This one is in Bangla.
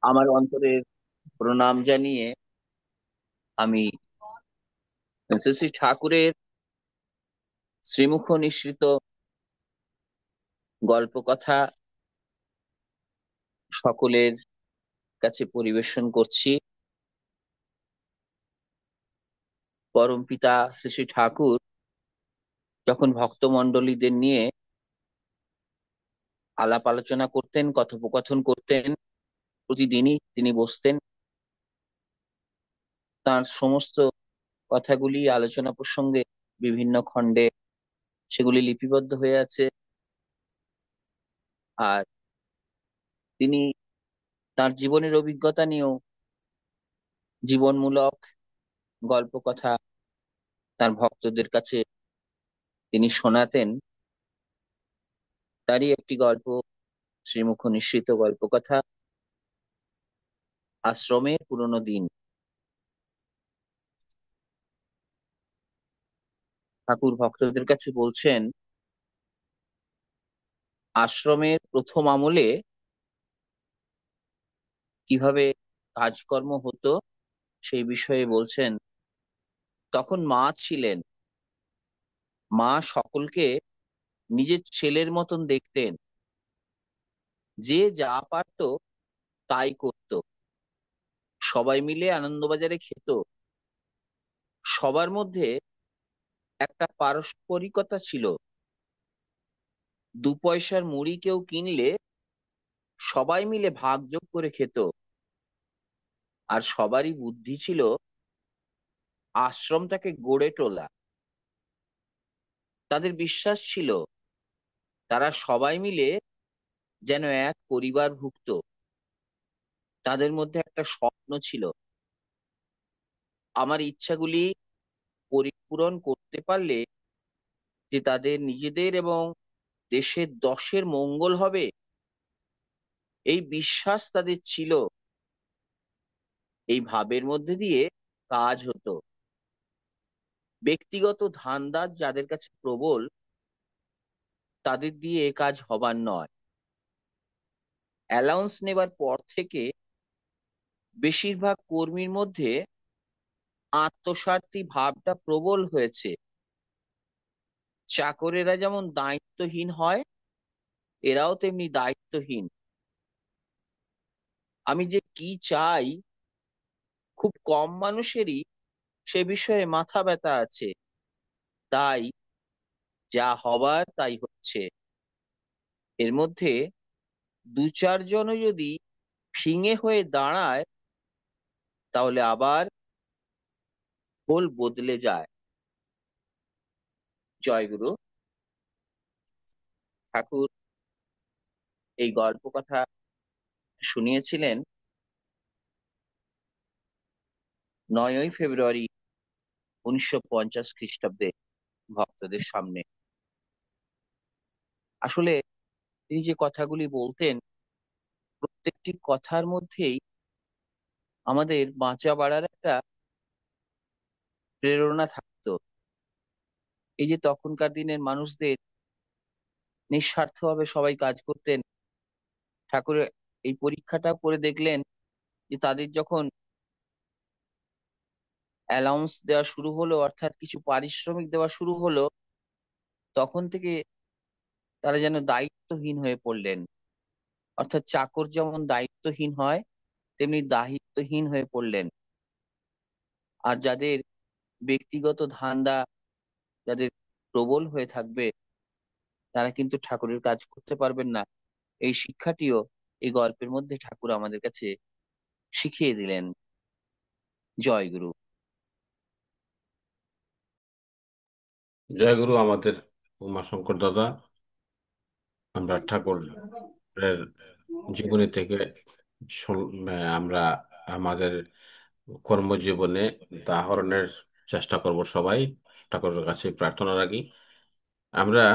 আমার অন্তরের প্রণাম জানিয়ে আমি শ্রী ঠাকুরের শ্রীমুখ নিঃসৃত গল্প কথা সকলের কাছে পরিবেশন করছি। পরমপিতা শ্রী শ্রী ঠাকুর যখন ভক্তমণ্ডলীদের নিয়ে আলাপ আলোচনা করতেন, কথোপকথন করতেন, প্রতিদিনই তিনি বসতেন, তার সমস্ত কথাগুলি আলোচনা প্রসঙ্গে বিভিন্ন খণ্ডে সেগুলি লিপিবদ্ধ হয়ে আছে। আর তিনি তার জীবনের অভিজ্ঞতা নিয়েও জীবনমূলক গল্প কথা তার ভক্তদের কাছে তিনি শোনাতেন। তারই একটি গল্প, শ্রীমুখ নিঃসৃত গল্প কথা, আশ্রমের পুরনো দিন। ঠাকুর ভক্তদের কাছে বলছেন, আশ্রমের প্রথম আমলে কিভাবে কাজকর্ম হতো সেই বিষয়ে বলছেন। তখন মা ছিলেন। মা সকলকে নিজের ছেলের মতন দেখতেন। যে যা পারতো তাই করত। সবাই মিলে আনন্দবাজারে খেত। সবার মধ্যে একটা পারস্পরিকতা ছিল। 2 পয়সার মুড়ি কেউ কিনলে সবাই মিলে ভাগযোগ করে খেত। আর সবারই বুদ্ধি ছিল আশ্রমটাকে গড়ে তোলা। তাদের বিশ্বাস ছিল তারা সবাই মিলে যেন এক পরিবারভুক্ত। তাদের মধ্যে একটা স্বপ্ন ছিল, আমার ইচ্ছাগুলি পরিপূরণ করতে পারলে যে তাদের নিজেদের এবং দেশের দশের মঙ্গল হবে, এই বিশ্বাস তাদের ছিল। এই ভাবের মধ্যে দিয়ে কাজ হতো। ব্যক্তিগত ধান্দাজ যাদের কাছে প্রবল, তাদের দিয়ে এ কাজ হবার নয়। অ্যালাউন্স নেবার পর থেকে বেশিরভাগ কর্মীর মধ্যে আত্মস্বার্থী ভাবটা প্রবল হয়েছে। চাকরেরা যেমন দায়িত্বহীন হয়, এরাও তেমনি দায়িত্বহীন। আমি যে কি চাই, খুব কম মানুষেরই সে বিষয়ে মাথা ব্যথা আছে। তাই যা হবার তাই হচ্ছে। এর মধ্যে 2-4 জনও যদি ফিঙে হয়ে দাঁড়ায়, তাহলে আবার ভোল বদলে যায়। জয়গুরু। ঠাকুর এই গল্প কথা শুনিয়েছিলেন 9ই ফেব্রুয়ারি 1950 খ্রিস্টাব্দে ভক্তদের সামনে। আসলে তিনি যে কথাগুলি বলতেন, প্রত্যেকটি কথার মধ্যেই আমাদের বাঁচা বাড়ার একটা প্রেরণা থাকতো। এই যে তখনকার দিনের মানুষদের নিঃস্বার্থভাবে সবাই কাজ করতেন, ঠাকুরের এই পরীক্ষাটা করে দেখলেন যে তাদের যখন অ্যালাউন্স দেওয়া শুরু হলো, অর্থাৎ কিছু পারিশ্রমিক দেওয়া শুরু হলো, তখন থেকে তারা যেন দায়িত্বহীন হয়ে পড়লেন। অর্থাৎ চাকর যেমন দায়িত্বহীন হয়, তেমনি দায়িত্বহীন হয়ে পড়লেন। আর যাদের ব্যক্তিগত ধান্দা, যাদের প্রবল হয়ে থাকবে, তারা কিন্তু ঠাকুরের কাজ করতে পারবেন না। এই শিক্ষাটিও এই গল্পের মধ্যে ঠাকুর আমাদের কাছে শিখিয়ে দিলেন। জয় গুরু। জয় গুরু আমাদের উমাশঙ্কর দাদা। আমরা ঠাকুরের জীবনী থেকে আমরা আমাদের কর্মজীবনে তা আহরণের চেষ্টা করব সবাই। ঠাকুরের কাছে প্রার্থনা রাখি আমরা